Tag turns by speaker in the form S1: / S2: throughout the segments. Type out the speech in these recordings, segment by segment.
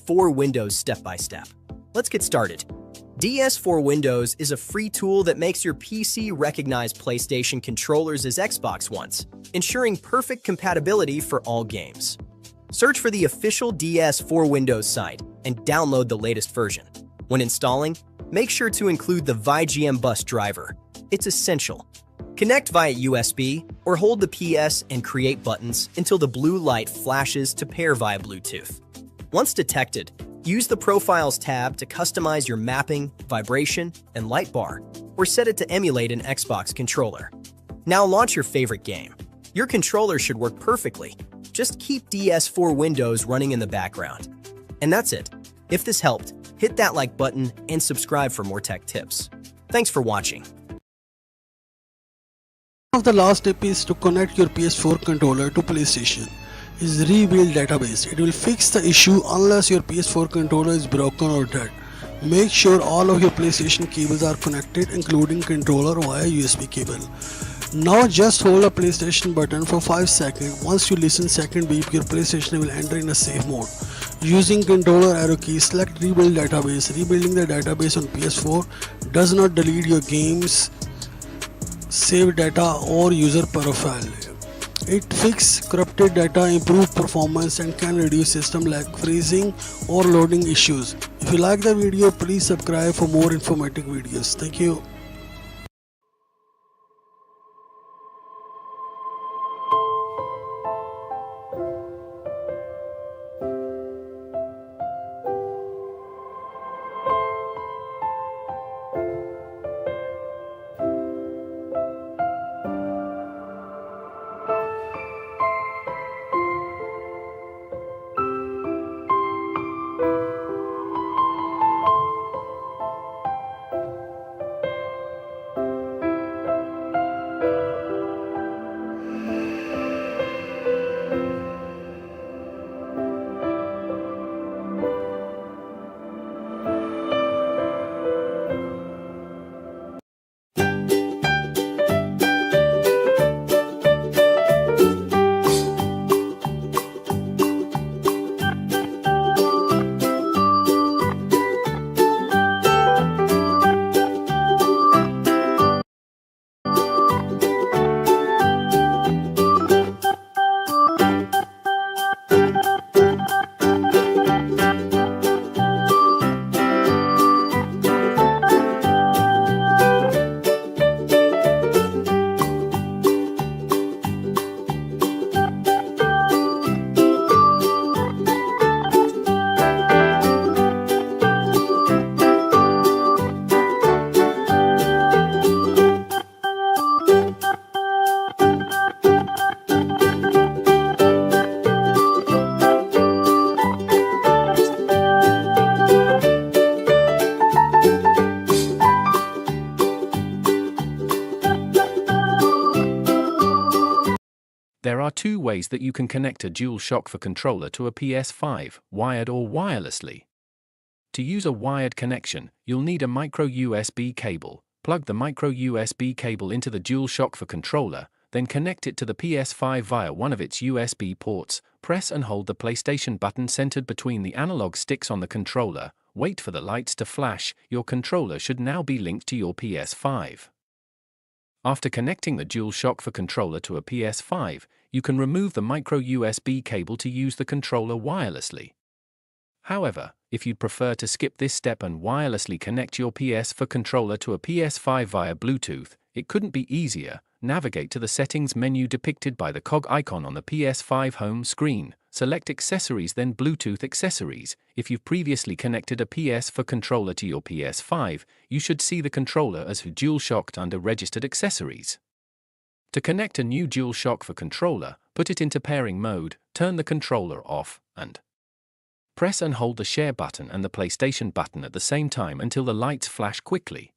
S1: DS4 Windows step by step. Let's get started. DS4 Windows is a free tool that makes your PC recognize PlayStation controllers as Xbox ones, ensuring perfect compatibility for all games. Search for the official DS4 Windows site and download the latest version. When installing, make sure to include the VGM bus driver. It's essential. Connect via USB or hold the PS and create buttons until the blue light flashes to pair via Bluetooth. Once detected, use the Profiles tab to customize your mapping, vibration, and light bar, or set it to emulate an Xbox controller. Now launch your favorite game. Your controller should work perfectly. Just keep DS4 Windows running in the background. And that's it. If this helped, hit that like button and subscribe for more tech tips. Thanks for watching.
S2: One of the last step is to connect your PS4 controller to PlayStation. Is rebuild database. It will fix the issue unless your PS4 controller is broken or dead. Make sure all of your PlayStation cables are connected, including controller via USB cable. Now just hold the PlayStation button for 5 seconds. Once you listen second beep, your PlayStation will enter in a safe mode. Using controller arrow key, select rebuild database. Rebuilding the database on PS4 does not delete your games, save data or user profile. It fixes corrupted data, improves performance, and can reduce system lag, freezing or loading issues. If you like the video, please subscribe for more informative videos. Thank you.
S3: There are two ways that you can connect a DualShock 4 controller to a PS5, wired or wirelessly. To use a wired connection, you'll need a micro USB cable. Plug the micro USB cable into the DualShock 4 controller, then connect it to the PS5 via one of its USB ports. Press and hold the PlayStation button centered between the analog sticks on the controller. Wait for the lights to flash. Your controller should now be linked to your PS5. After connecting the DualShock 4 controller to a PS5, you can remove the micro USB cable to use the controller wirelessly. However, if you'd prefer to skip this step and wirelessly connect your PS4 controller to a PS5 via Bluetooth, it couldn't be easier. Navigate to the settings menu depicted by the cog icon on the PS5 home screen. Select Accessories, then Bluetooth Accessories. If you've previously connected a PS4 controller to your PS5, you should see the controller as DualShocked under Registered Accessories. To connect a new DualShock 4 controller, put it into pairing mode, turn the controller off, and press and hold the share button and the PlayStation button at the same time until the lights flash quickly.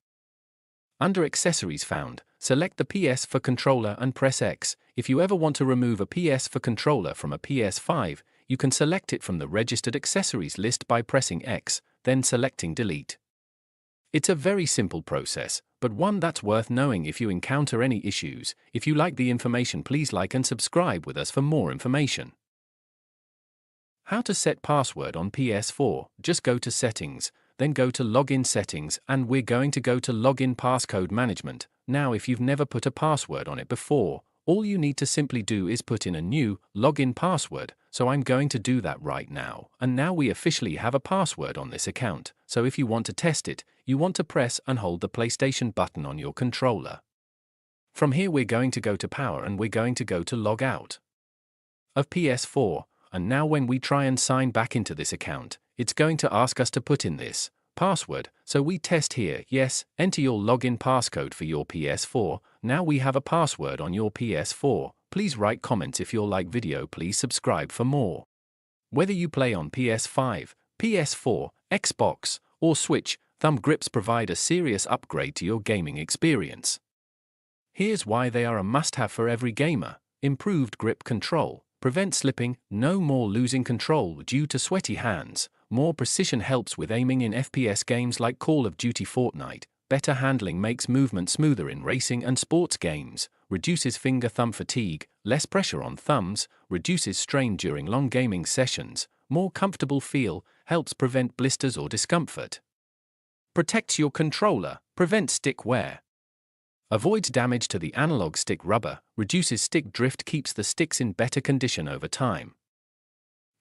S3: Under Accessories found, select the PS4 controller and press X. If you ever want to remove a PS4 controller from a PS5, you can select it from the Registered Accessories list by pressing X, then selecting Delete. It's a very simple process, but one that's worth knowing if you encounter any issues. If you like the information, please like and subscribe with us for more information. How to set password on PS4. Just go to Settings, then go to Login Settings, and we're going to go to Login Passcode Management. Now if you've never put a password on it before, all you need to simply do is put in a new login password. So I'm going to do that right now. And now we officially have a password on this account. So if you want to test it, you want to press and hold the PlayStation button on your controller. From here we're going to go to Power and we're going to go to Log Out of PS4. And now when we try and sign back into this account, it's going to ask us to put in this password. So we test here, yes, enter your login passcode for your PS4. Now we have a password on your PS4. Please write comments if you like video, please subscribe for more. Whether you play on PS5, PS4, Xbox, or Switch, thumb grips provide a serious upgrade to your gaming experience. Here's why they are a must-have for every gamer. Improved grip control. Prevent slipping, no more losing control due to sweaty hands. More precision helps with aiming in FPS games like Call of Duty Fortnite. Better handling makes movement smoother in racing and sports games. Reduces finger-thumb fatigue, less pressure on thumbs, reduces strain during long gaming sessions. More comfortable feel, helps prevent blisters or discomfort. Protects your controller, prevents stick wear. Avoids damage to the analog stick rubber, reduces stick drift, keeps the sticks in better condition over time.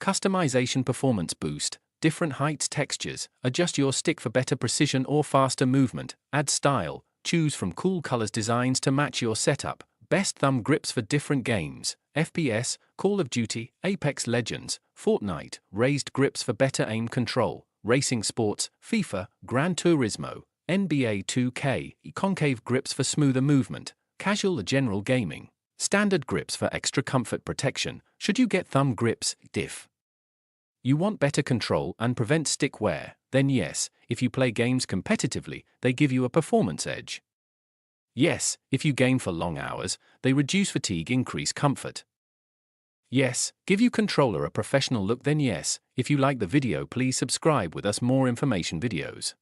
S3: Customization performance boost, different heights, textures, adjust your stick for better precision or faster movement, add style, choose from cool colors, designs to match your setup, best thumb grips for different games, FPS, Call of Duty, Apex Legends, Fortnite, raised grips for better aim control, racing sports, FIFA, Gran Turismo, NBA 2K, concave grips for smoother movement, casual or general gaming, standard grips for extra comfort protection. Should you get thumb grips, diff? You want better control and prevent stick wear, then yes, if you play games competitively, they give you a performance edge. Yes, if you game for long hours, they reduce fatigue, increase comfort. Yes, give you controller a professional look, then yes, if you like the video, please subscribe with us more information videos.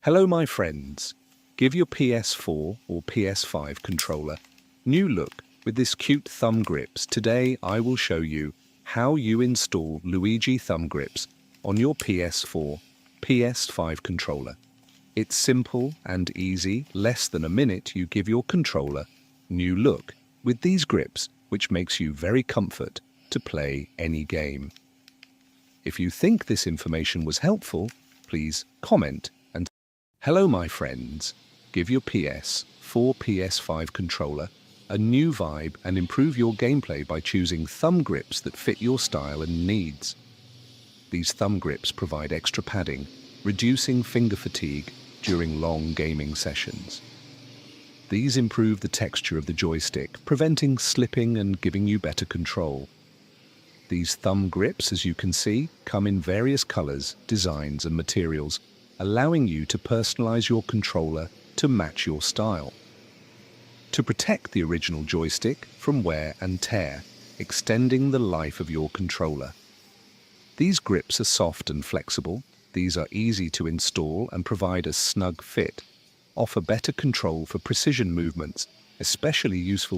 S4: Hello my friends, give your PS4 or PS5 controller new look with this cute thumb grips. Today I will show you how you install Luigi thumb grips on your PS4, PS5 controller. It's simple and easy, less than a minute you give your controller new look with these grips, which makes you very comfort to play any game. If you think this information was helpful, please comment. Hello my friends, give your PS4, PS5 controller a new vibe and improve your gameplay by choosing thumb grips that fit your style and needs. These thumb grips provide extra padding, reducing finger fatigue during long gaming sessions. These improve the texture of the joystick, preventing slipping and giving you better control. These thumb grips, as you can see, come in various colors, designs and materials, allowing you to personalize your controller to match your style. To protect the original joystick from wear and tear, extending the life of your controller. These grips are soft and flexible. These are easy to install and provide a snug fit. Offer better control for precision movements, especially useful.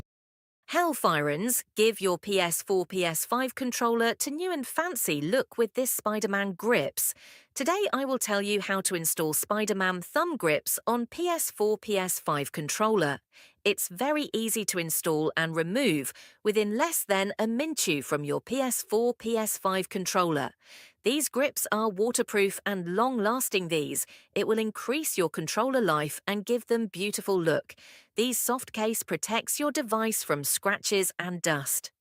S5: Hellfirens, give your PS4, PS5 controller to new and fancy look with this Spider-Man grips. Today I will tell you how to install Spider-Man thumb grips on PS4, PS5 controller. It's very easy to install and remove within less than a minute from your PS4, PS5 controller. These grips are waterproof and long-lasting. It will increase your controller life and give them beautiful look. These soft case protects your device from scratches and dust.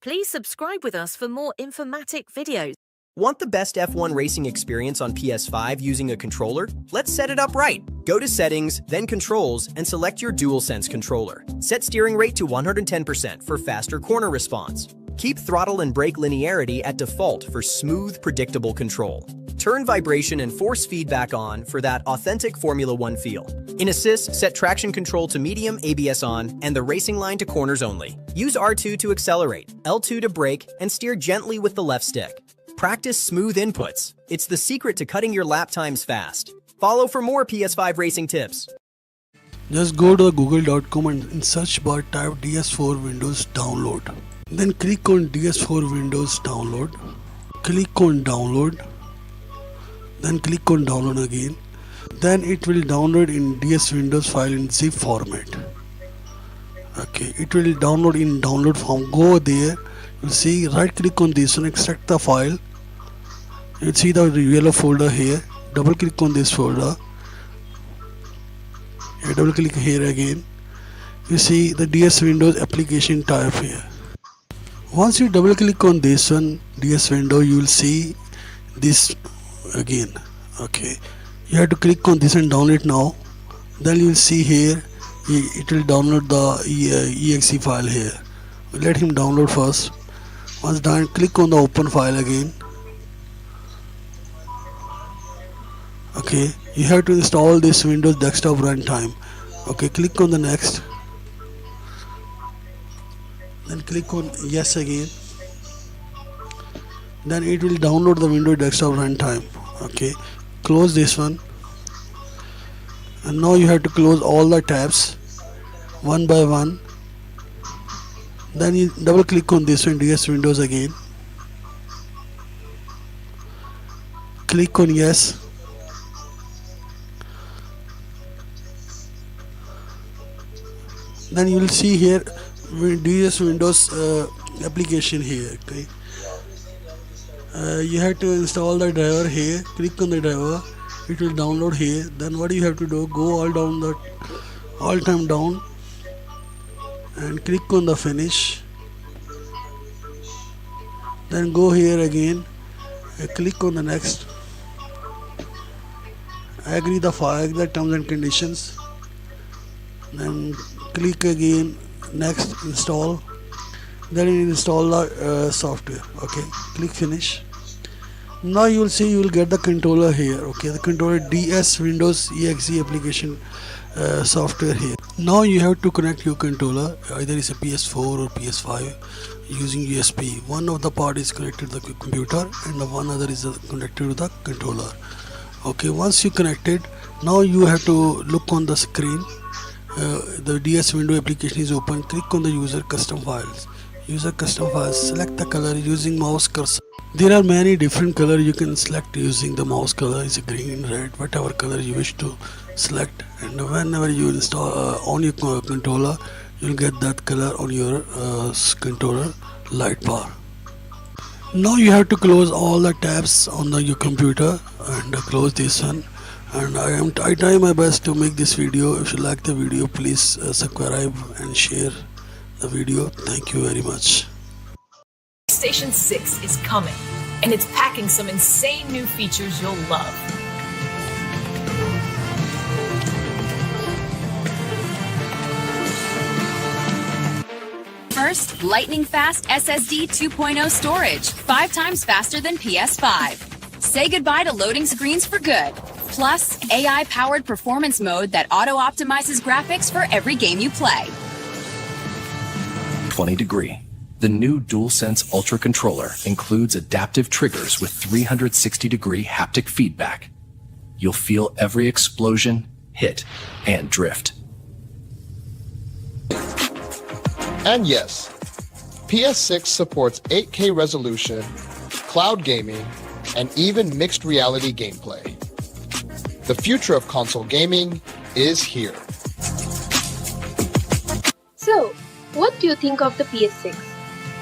S5: Please subscribe with us for more informative videos.
S1: Want the best F1 racing experience on PS5 using a controller? Let's set it up right. Go to Settings, then Controls, and select your DualSense controller. Set steering rate to 110% for faster corner response. Keep throttle and brake linearity at default for smooth, predictable control. Turn vibration and force feedback on for that authentic Formula One feel. In Assist, set traction control to medium, ABS on, and the racing line to corners only. Use R2 to accelerate, L2 to brake, and steer gently with the left stick. Practice smooth inputs. It's the secret to cutting your lap times fast. Follow for more PS5 racing tips.
S2: Just go to google.com and in search bar type DS4 Windows download. Then click on DS4 Windows download. Click on download. Then click on download again. Then it will download in DS Windows file in zip format. Okay, it will download in download form. Go there. You'll see, right click on this one, extract the file. You'll see the yellow folder here. Double click on this folder. Double click here again. You see the DS Windows application type here. Once you double click on this one, DS window, you will see this again. Okay, you have to click on this and download it now. Then you will see here it will download the exe file here. Let him download first. Once done, click on the open file again. Okay, you have to install this Windows desktop runtime. Okay, click on the next. Then click on yes again. Then it will download the Windows desktop runtime. Okay, close this one. And now you have to close all the tabs one by one. Then you double click on this one, DS Windows again. Click on yes. Then you will see here DS Windows application here. Okay, you have to install the driver here. Click on the driver, it will download here. Then what you have to do, go all time down and click on the finish. Then go here again, click on the next, agree the terms and conditions. Then click again, next, install. Then you install the software. Okay, click finish. Now you will see, you will get the controller here. Okay, the controller DS Windows exe application software here. Now you have to connect your controller, either it's a PS4 or PS5, using USB. One of the part is connected to the computer and the one other is connected to the controller. Okay, once you connected, now you have to look on the screen. The DS window application is open. Click on the user custom files. User custom files, select the color using mouse cursor. There are many different colors you can select using the mouse color. It's green, red, whatever color you wish to select. And whenever you install on your controller, you'll get that color on your controller light bar. Now you have to close all the tabs on your computer and close this one. And I try my best to make this video. If you like the video, please subscribe and share the video. Thank you very much.
S6: PlayStation 6 is coming, and it's packing some insane new features you'll love.
S7: First, lightning fast SSD 2.0 storage, 5 times faster than PS5. Say goodbye to loading screens for good. Plus, AI-powered performance mode that auto-optimizes graphics for every game you play.
S8: 20 degree. The new DualSense Ultra controller includes adaptive triggers with 360-degree haptic feedback. You'll feel every explosion, hit, and drift.
S9: And yes, PS6 supports 8K resolution, cloud gaming, and even mixed reality gameplay. The future of console gaming is here.
S10: So, what do you think of the PS6?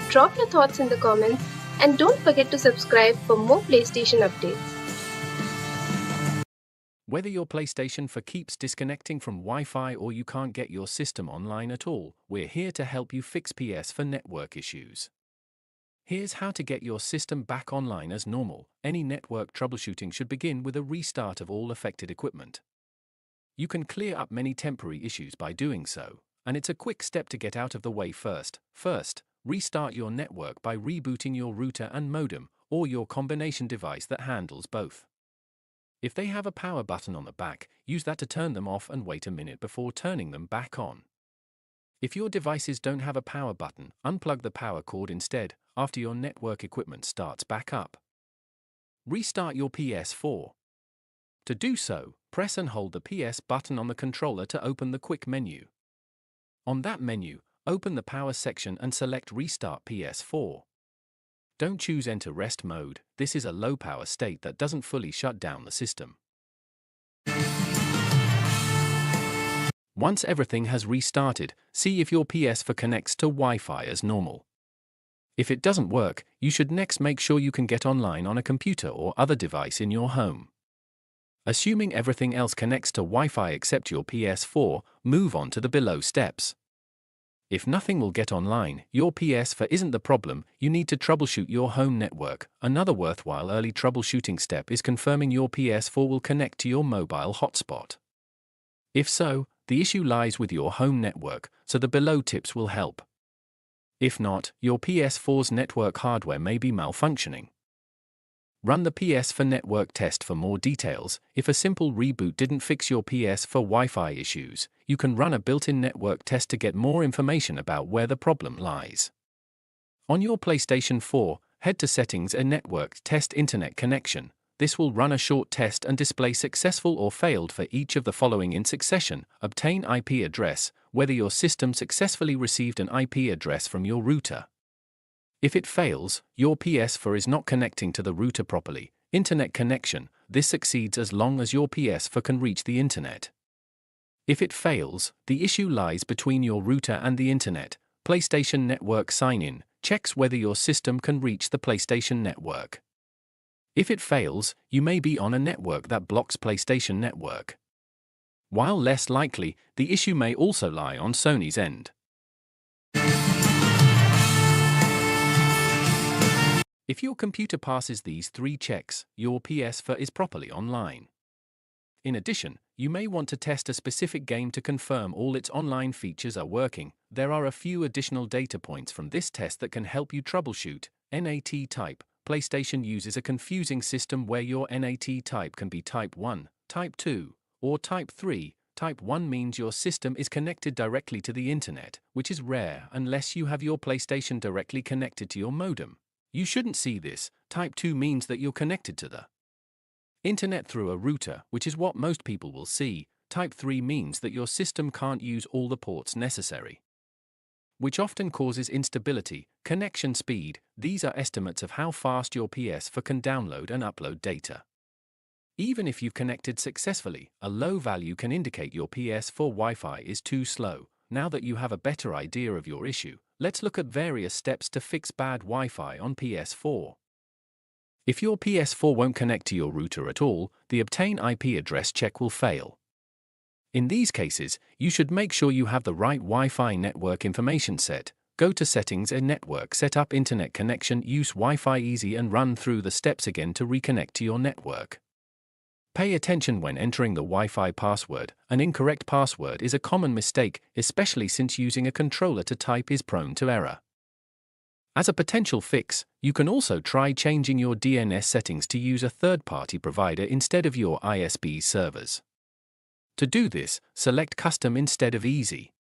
S10: Drop your thoughts in the comments and don't forget to subscribe for more PlayStation updates.
S3: Whether your PlayStation 4 keeps disconnecting from Wi-Fi or you can't get your system online at all, we're here to help you fix PS4 network issues. Here's how to get your system back online as normal. Any network troubleshooting should begin with a restart of all affected equipment. You can clear up many temporary issues by doing so, and it's a quick step to get out of the way first. First, restart your network by rebooting your router and modem, or your combination device that handles both. If they have a power button on the back, use that to turn them off and wait a minute before turning them back on. If your devices don't have a power button, unplug the power cord instead, after your network equipment starts back up. Restart your PS4. To do so, press and hold the PS button on the controller to open the quick menu. On that menu, Open the power section and select Restart PS4. Don't choose Enter Rest mode, this is a low power state that doesn't fully shut down the system. Once everything has restarted, see if your PS4 connects to Wi-Fi as normal. If it doesn't work, you should next make sure you can get online on a computer or other device in your home. Assuming everything else connects to Wi-Fi except your PS4, move on to the below steps. If nothing will get online, your PS4 isn't the problem, you need to troubleshoot your home network. Another worthwhile early troubleshooting step is confirming your PS4 will connect to your mobile hotspot. If so, the issue lies with your home network, so the below tips will help. If not, your PS4's network hardware may be malfunctioning. Run the PS4 network test for more details. If a simple reboot didn't fix your PS4 Wi-Fi issues, you can run a built-in network test to get more information about where the problem lies. On your PlayStation 4, head to Settings and Network Test Internet Connection. This will run a short test and display successful or failed for each of the following in succession. Obtain IP address, whether your system successfully received an IP address from your router. If it fails, your PS4 is not connecting to the router properly. Internet connection, this succeeds as long as your PS4 can reach the internet. If it fails, the issue lies between your router and the internet. PlayStation Network Sign-in checks whether your system can reach the PlayStation Network. If it fails, you may be on a network that blocks PlayStation Network. While less likely, the issue may also lie on Sony's end. If your computer passes these 3 checks, your PS4 is properly online. In addition, you may want to test a specific game to confirm all its online features are working. There are a few additional data points from this test that can help you troubleshoot. NAT type. PlayStation uses a confusing system where your NAT type can be Type 1, Type 2, or Type 3. Type 1 means your system is connected directly to the internet, which is rare unless you have your PlayStation directly connected to your modem. You shouldn't see this. Type 2 means that you're connected to the internet through a router, which is what most people will see. Type 3 means that your system can't use all the ports necessary, which often causes instability. Connection speed. These are estimates of how fast your PS4 can download and upload data. Even if you've connected successfully, a low value can indicate your PS4 Wi-Fi is too slow. Now that you have a better idea of your issue, let's look at various steps to fix bad Wi-Fi on PS4. If your PS4 won't connect to your router at all, the Obtain IP address check will fail. In these cases, you should make sure you have the right Wi-Fi network information set. Go to Settings and Network, set up Internet connection, use Wi-Fi Easy and run through the steps again to reconnect to your network. Pay attention when entering the Wi-Fi password. An incorrect password is a common mistake, especially since using a controller to type is prone to error. As a potential fix, you can also try changing your DNS settings to use a third-party provider instead of your ISP servers. To do this, select Custom instead of Easy.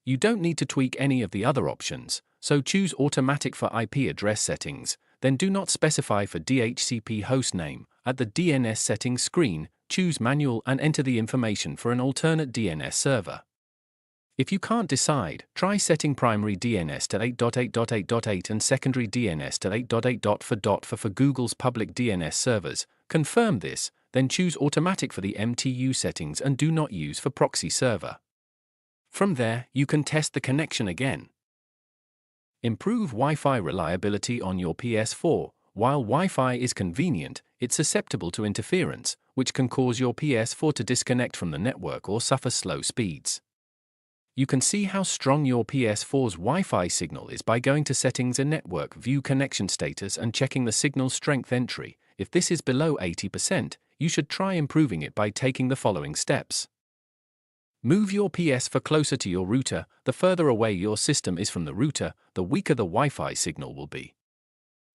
S3: You don't need to tweak any of the other options, so choose Automatic for IP address settings, then do not specify for DHCP hostname. At the DNS settings screen, choose Manual and enter the information for an alternate DNS server. If you can't decide, try setting primary DNS to 8.8.8.8 and secondary DNS to 8.8.4.4 for Google's public DNS servers. Confirm this, then choose Automatic for the MTU settings and do not use for proxy server. From there, you can test the connection again. Improve Wi-Fi reliability on your PS4. While Wi-Fi is convenient, it's susceptible to interference, which can cause your PS4 to disconnect from the network or suffer slow speeds. You can see how strong your PS4's Wi-Fi signal is by going to Settings and Network, view connection status and checking the signal strength entry. If this is below 80%, you should try improving it by taking the following steps. Move your PS4 closer to your router. The further away your system is from the router, the weaker the Wi-Fi signal will be.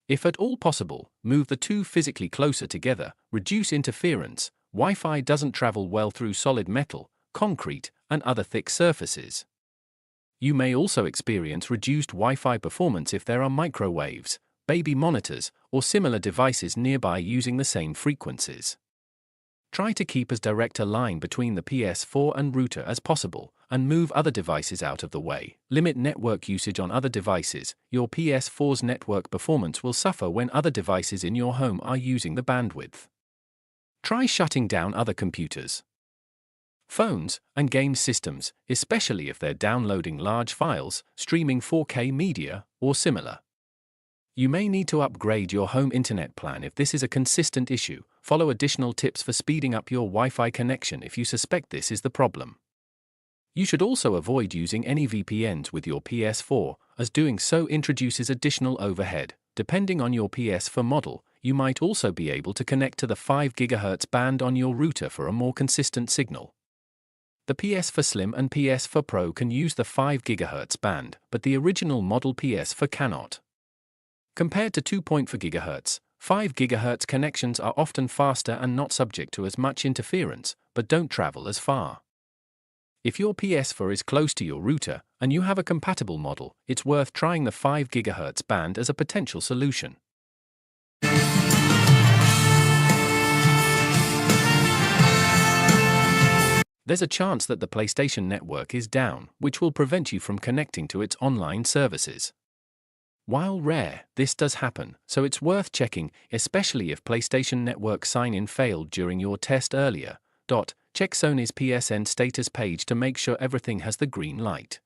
S3: If at all possible, move the two physically closer together, reduce interference. Wi-Fi doesn't travel well through solid metal, concrete, and other thick surfaces. You may also experience reduced Wi-Fi performance if there are microwaves, baby monitors, or similar devices nearby using the same frequencies. Try to keep as direct a line between the PS4 and router as possible, and move other devices out of the way. Limit network usage on other devices. Your PS4's network performance will suffer when other devices in your home are using the bandwidth. Try shutting down other computers, phones, and game systems, especially if they're downloading large files, streaming 4K media, or similar. You may need to upgrade your home internet plan if this is a consistent issue. Follow additional tips for speeding up your Wi-Fi connection if you suspect this is the problem. You should also avoid using any VPNs with your PS4, as doing so introduces additional overhead. Depending on your PS4 model, you might also be able to connect to the 5 GHz band on your router for a more consistent signal. The PS4 Slim and PS4 Pro can use the 5 GHz band, but the original model PS4 cannot. Compared to 2.4 GHz, 5 GHz connections are often faster and not subject to as much interference, but don't travel as far. If your PS4 is close to your router, and you have a compatible model, it's worth trying the 5 GHz band as a potential solution. There's a chance that the PlayStation network is down, which will prevent you from connecting to its online services. While rare, this does happen, so it's worth checking, especially if PlayStation Network sign-in failed during your test earlier. Check Sony's PSN status page to make sure everything has the green light.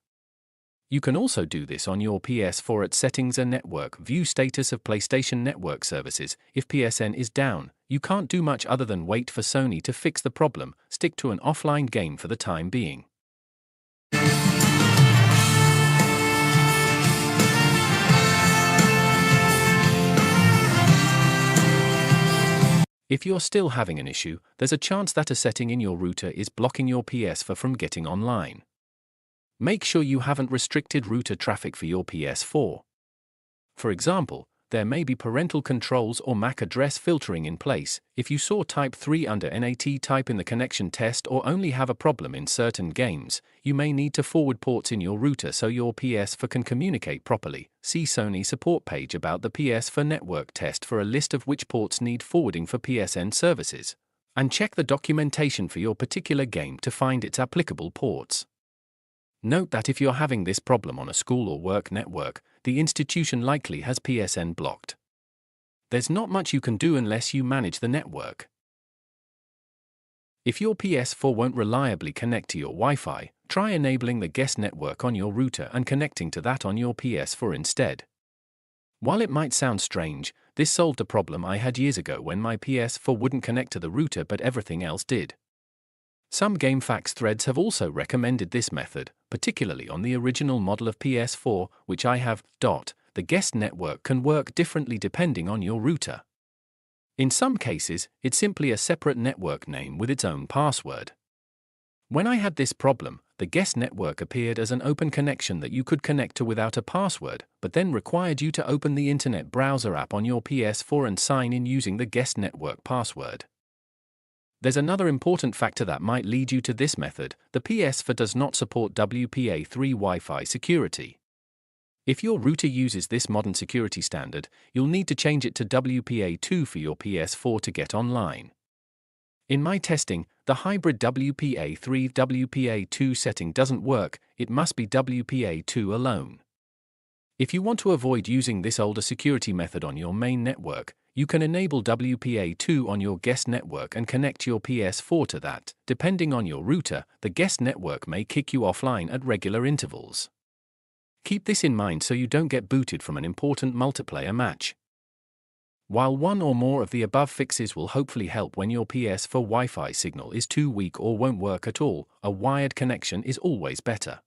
S3: You can also do this on your PS4 at Settings and Network. View status of PlayStation Network services. If PSN is down, you can't do much other than wait for Sony to fix the problem. Stick to an offline game for the time being. If you're still having an issue, there's a chance that a setting in your router is blocking your PS4 from getting online. Make sure you haven't restricted router traffic for your PS4. For example, there may be parental controls or MAC address filtering in place. If you saw type 3 under NAT type in the connection test or only have a problem in certain games, you may need to forward ports in your router so your PS4 can communicate properly. See Sony support page about the PS4 network test for a list of which ports need forwarding for PSN services. And check the documentation for your particular game to find its applicable ports. Note that if you're having this problem on a school or work network, the institution likely has PSN blocked. There's not much you can do unless you manage the network. If your PS4 won't reliably connect to your Wi-Fi, try enabling the guest network on your router and connecting to that on your PS4 instead. While it might sound strange, this solved a problem I had years ago when my PS4 wouldn't connect to the router but everything else did. Some GameFAQs threads have also recommended this method, particularly on the original model of PS4, which I have. The guest network can work differently depending on your router. In some cases, it's simply a separate network name with its own password. When I had this problem, the guest network appeared as an open connection that you could connect to without a password, but then required you to open the Internet browser app on your PS4 and sign in using the guest network password. There's another important factor that might lead you to this method. The PS4 does not support WPA3 Wi-Fi security. If your router uses this modern security standard, you'll need to change it to WPA2 for your PS4 to get online. In my testing, the hybrid WPA3-WPA2 setting doesn't work. It must be WPA2 alone. If you want to avoid using this older security method on your main network, you can enable WPA2 on your guest network and connect your PS4 to that. Depending on your router, the guest network may kick you offline at regular intervals. Keep this in mind so you don't get booted from an important multiplayer match. While one or more of the above fixes will hopefully help when your PS4 Wi-Fi signal is too weak or won't work at all, a wired connection is always better.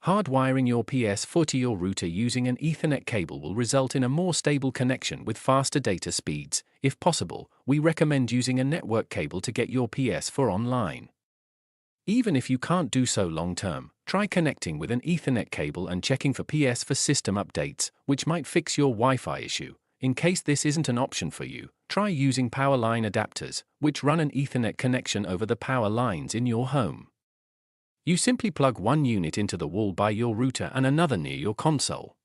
S3: Hardwiring your PS4 to your router using an Ethernet cable will result in a more stable connection with faster data speeds. If possible, we recommend using a network cable to get your PS4 online. Even if you can't do so long-term, try connecting with an Ethernet cable and checking for PS4 system updates, which might fix your Wi-Fi issue. In case this isn't an option for you, try using power line adapters, which run an Ethernet connection over the power lines in your home. You simply plug one unit into the wall by your router and another near your console.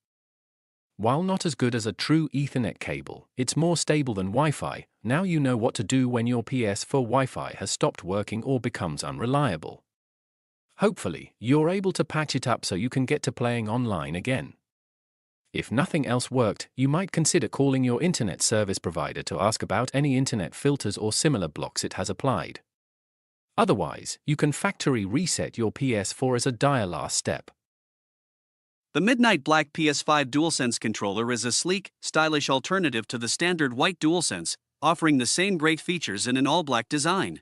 S3: While not as good as a true Ethernet cable, it's more stable than Wi-Fi. Now you know what to do when your PS4 Wi-Fi has stopped working or becomes unreliable. Hopefully, you're able to patch it up so you can get to playing online again. If nothing else worked, you might consider calling your internet service provider to ask about any internet filters or similar blocks it has applied. Otherwise, you can factory reset your PS4 as a dire last step.
S11: The Midnight Black PS5 DualSense controller is a sleek, stylish alternative to the standard white DualSense, offering the same great features in an all-black design.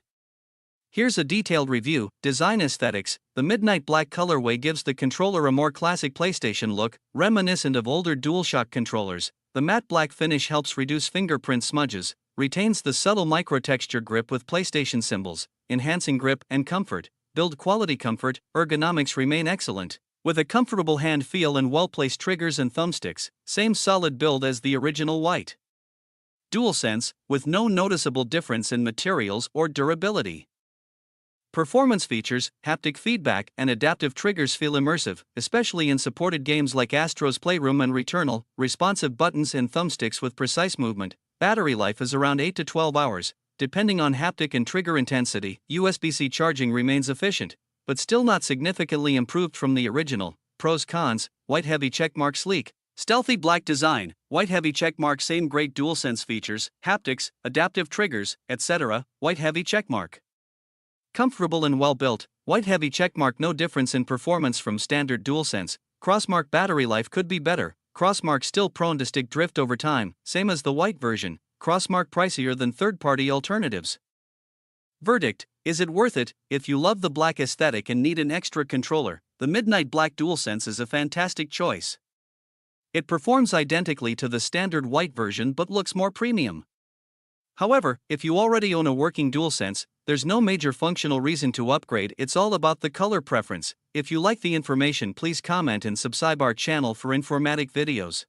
S11: Here's a detailed review. Design aesthetics. The Midnight Black colorway gives the controller a more classic PlayStation look, reminiscent of older DualShock controllers. The matte black finish helps reduce fingerprint smudges, retains the subtle microtexture grip with PlayStation symbols, enhancing grip and comfort. Build quality comfort. Ergonomics remain excellent, with a comfortable hand feel and well-placed triggers and thumbsticks. Same solid build as the original white DualSense, with no noticeable difference in materials or durability. Performance features, haptic feedback, and adaptive triggers feel immersive, especially in supported games like Astro's Playroom and Returnal. Responsive buttons and thumbsticks with precise movement. Battery life is around 8 to 12 hours, depending on haptic and trigger intensity. USB-C charging remains efficient, but still not significantly improved from the original. Pros cons. White heavy checkmark. Sleek, stealthy black design. White heavy checkmark. Same great DualSense features, haptics, adaptive triggers, etc. White heavy checkmark. Comfortable and well built. White heavy checkmark. No difference in performance from standard DualSense. Crossmark. Battery life could be better. Crossmark still prone to stick drift over time, same as the white version. Crossmark pricier than third-party alternatives. Verdict: is it worth it? If you love the black aesthetic and need an extra controller, the Midnight Black DualSense is a fantastic choice. It performs identically to the standard white version but looks more premium. However, if you already own a working DualSense, there's no major functional reason to upgrade. It's all about the color preference. If you like the information, please comment and subscribe our channel for informative videos.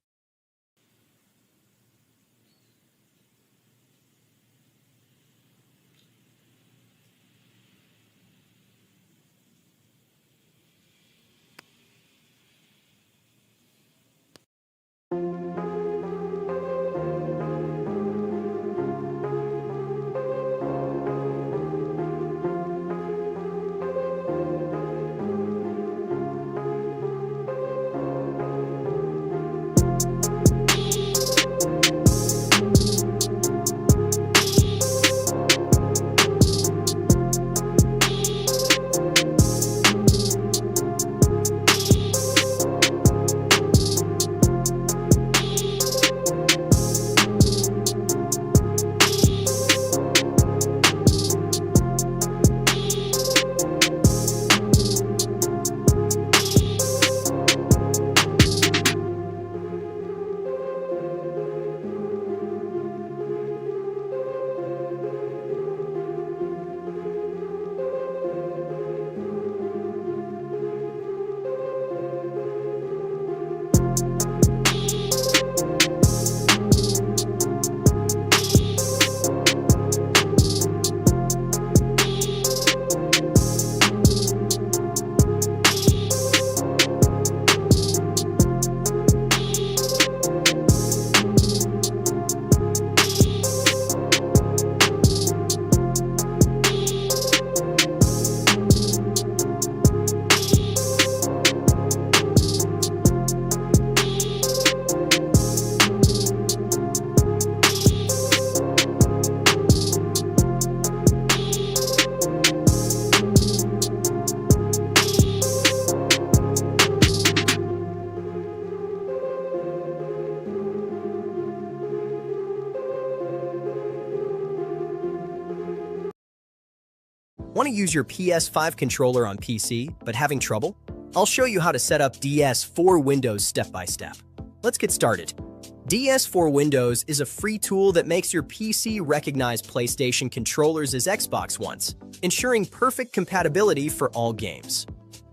S1: Want to use your PS5 controller on PC, but having trouble? I'll show you how to set up DS4 Windows step by step. Let's get started. DS4 Windows is a free tool that makes your PC recognize PlayStation controllers as Xbox ones, ensuring perfect compatibility for all games.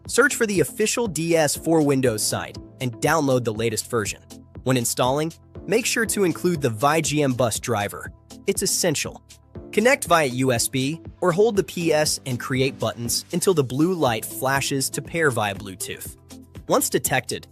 S1: Search for the official DS4 Windows site and download the latest version. When installing, make sure to include the VGM bus driver. It's essential. Connect via USB or hold the PS and create buttons until the blue light flashes to pair via Bluetooth. Once detected,